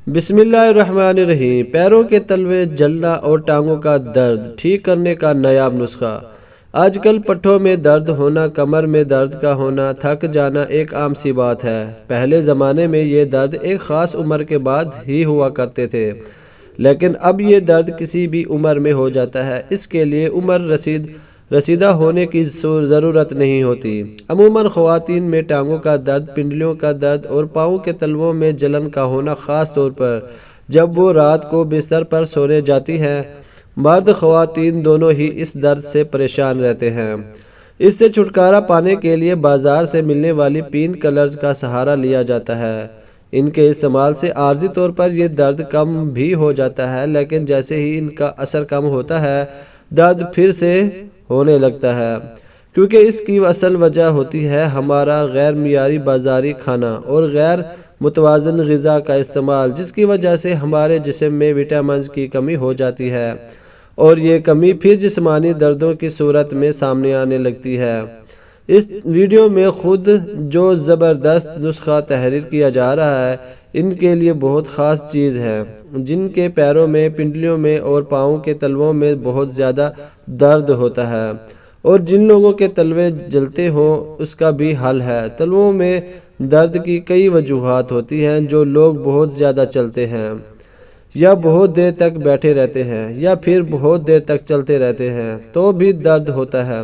بسم اللہ الرحمن الرحیم۔ پیروں کے تلوے جلنا اور ٹانگوں کا درد ٹھیک کرنے کا نایاب نسخہ۔ آج کل پٹھوں میں درد ہونا، کمر میں درد کا ہونا، تھک جانا ایک عام سی بات ہے۔ پہلے زمانے میں یہ درد ایک خاص عمر کے بعد ہی ہوا کرتے تھے، لیکن اب یہ درد کسی بھی عمر میں ہو جاتا ہے۔ اس کے لیے عمر رسیدہ ہونے کی ضرورت نہیں ہوتی۔ عموماً خواتین میں ٹانگوں کا درد، پنڈلیوں کا درد اور پاؤں کے تلووں میں جلن کا ہونا، خاص طور پر جب وہ رات کو بستر پر سونے جاتی ہیں۔ مرد خواتین دونوں ہی اس درد سے پریشان رہتے ہیں۔ اس سے چھٹکارا پانے کے لیے بازار سے ملنے والی پین کلرز کا سہارا لیا جاتا ہے۔ ان کے استعمال سے عارضی طور پر یہ درد کم بھی ہو جاتا ہے، لیکن جیسے ہی ان کا اثر کم ہوتا ہے، درد پھر سے ہونے لگتا ہے، کیونکہ اس کی اصل وجہ ہوتی ہے ہمارا غیر معیاری بازاری کھانا اور غیر متوازن غذا کا استعمال، جس کی وجہ سے ہمارے جسم میں وٹامنز کی کمی ہو جاتی ہے اور یہ کمی پھر جسمانی دردوں کی صورت میں سامنے آنے لگتی ہے۔ اس ویڈیو میں خود جو زبردست نسخہ تحریر کیا جا رہا ہے، ان کے لیے بہت خاص چیز ہے۔ جن کے پیروں میں، پنڈلیوں میں اور پاؤں کے تلووں میں بہت زیادہ درد ہوتا ہے اور جن لوگوں کے تلوے جلتے ہوں، اس کا بھی حل ہے۔ تلووں میں درد کی کئی وجوہات ہوتی ہیں۔ جو لوگ بہت زیادہ چلتے ہیں یا بہت دیر تک بیٹھے رہتے ہیں یا پھر بہت دیر تک چلتے رہتے ہیں تو بھی درد ہوتا ہے۔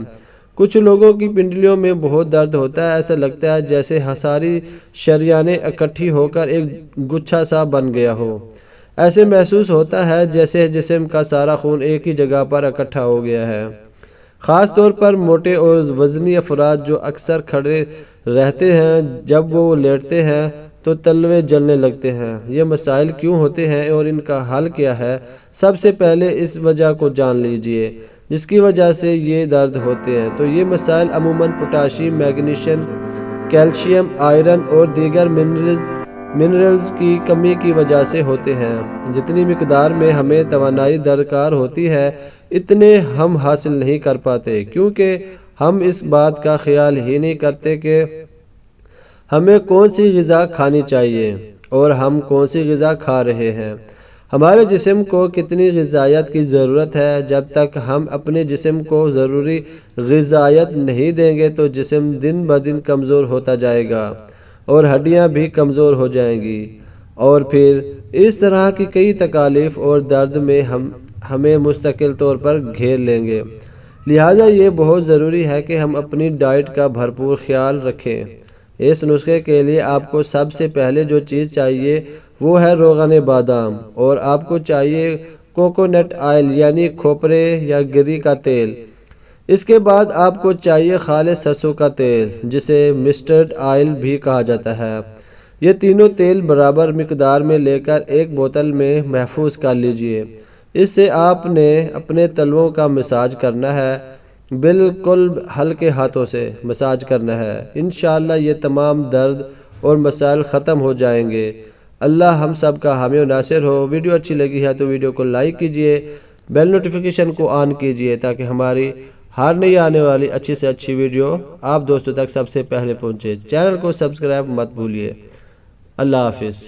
کچھ لوگوں کی پنڈلیوں میں بہت درد ہوتا ہے، ایسا لگتا ہے جیسے ساری شریانیں اکٹھی ہو کر ایک گچھا سا بن گیا ہو۔ ایسے محسوس ہوتا ہے جیسے جسم کا سارا خون ایک ہی جگہ پر اکٹھا ہو گیا ہے۔ خاص طور پر موٹے اور وزنی افراد جو اکثر کھڑے رہتے ہیں، جب وہ لیٹتے ہیں تو تلوے جلنے لگتے ہیں۔ یہ مسائل کیوں ہوتے ہیں اور ان کا حل کیا ہے؟ سب سے پہلے اس وجہ کو جان لیجئے جس کی وجہ سے یہ درد ہوتے ہیں۔ تو یہ مسائل عموماً پوٹاشیم، میگنیشیم، کیلشیم، آئرن اور دیگر منرلز کی کمی کی وجہ سے ہوتے ہیں۔ جتنی مقدار میں ہمیں توانائی درکار ہوتی ہے، اتنے ہم حاصل نہیں کر پاتے، کیونکہ ہم اس بات کا خیال ہی نہیں کرتے کہ ہمیں کون سی غذا کھانی چاہیے اور ہم کون سی غذا کھا رہے ہیں۔ ہمارے جسم کو کتنی غذائیت کی ضرورت ہے۔ جب تک ہم اپنے جسم کو ضروری غذائیت نہیں دیں گے تو جسم دن بدن کمزور ہوتا جائے گا اور ہڈیاں بھی کمزور ہو جائیں گی، اور پھر اس طرح کی کئی تکالیف اور درد میں ہمیں مستقل طور پر گھیر لیں گے۔ لہٰذا یہ بہت ضروری ہے کہ ہم اپنی ڈائٹ کا بھرپور خیال رکھیں۔ اس نسخے کے لیے آپ کو سب سے پہلے جو چیز چاہیے وہ ہے روغن بادام، اور آپ کو چاہیے کوکونٹ آئل یعنی کھوپرے یا گری کا تیل۔ اس کے بعد آپ کو چاہیے خالص سرسوں کا تیل، جسے مسٹرڈ آئل بھی کہا جاتا ہے۔ یہ تینوں تیل برابر مقدار میں لے کر ایک بوتل میں محفوظ کر لیجئے۔ اس سے آپ نے اپنے تلووں کا مساج کرنا ہے، بالکل ہلکے ہاتھوں سے مساج کرنا ہے۔ انشاءاللہ یہ تمام درد اور مسائل ختم ہو جائیں گے۔ اللہ ہم سب کا حامی و ناصر ہو۔ ویڈیو اچھی لگی ہے تو ویڈیو کو لائک کیجئے، بیل نوٹیفیکیشن کو آن کیجئے تاکہ ہماری ہر نئی آنے والی اچھی سے اچھی ویڈیو آپ دوستوں تک سب سے پہلے پہنچے۔ چینل کو سبسکرائب مت بھولیے۔ اللہ حافظ۔